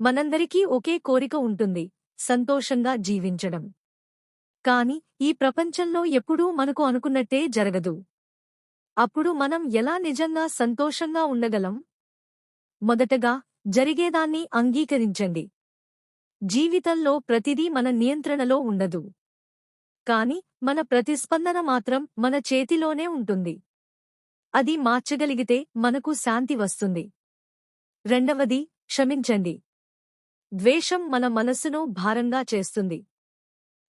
మనందరికీ ఒకే కోరిక ఉంటుంది, సంతోషంగా జీవించడం. కాని ఈ ప్రపంచంలో ఎప్పుడూ మనకు అనుకున్నట్టే జరగదు. అప్పుడు మనం ఎలా నిజంగా సంతోషంగా ఉండగలం? మొదటగా, జరిగేదాన్ని అంగీకరించండి. జీవితంలో ప్రతిదీ మన నియంత్రణలో ఉండదు. కాని మన ప్రతిస్పందన మాత్రం మన చేతిలోనే ఉంటుంది. అది మార్చగలిగితే మనకు శాంతి వస్తుంది. రెండవది, క్షమించండి. ద్వేషం మన మనస్సును భారంగా చేస్తుంది.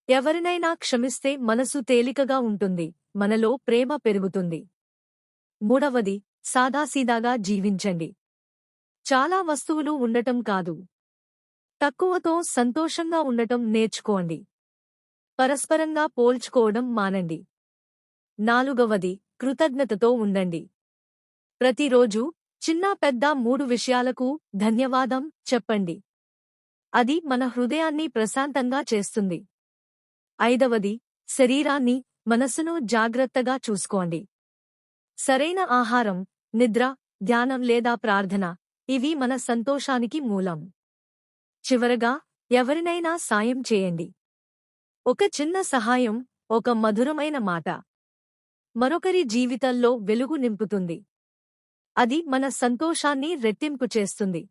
ఎవరినైనా క్షమిస్తే మనసు తేలికగా ఉంటుంది, మనలో ప్రేమ పెరుగుతుంది. మూడవది, సాదాసీదాగా జీవించండి. చాలా వస్తువులు ఉండటం కాదు, తక్కువతో సంతోషంగా ఉండటం నేర్చుకోండి. పరస్పరంగా పోల్చుకోవడం మానండి. నాలుగవది, కృతజ్ఞతతో ఉండండి. ప్రతిరోజూ చిన్న పెద్ద 3 విషయాలకు ధన్యవాదం చెప్పండి. అది మన హృదయాన్ని ప్రశాంతంగా చేస్తుంది. ఐదవది, శరీరాన్ని, మనసును జాగ్రత్తగా చూసుకోండి. సరైన ఆహారం, నిద్ర, ధ్యానం లేదా ప్రార్థన, ఇవి మన సంతోషానికి మూలం. చివరగా, ఎవరినైనా సాయం చేయండి. ఒక చిన్న సహాయం, ఒక మధురమైన మాట, మరొకరి జీవితంలో వెలుగు నింపుతుంది. అది మన సంతోషాన్ని రెట్టింపు చేస్తుంది.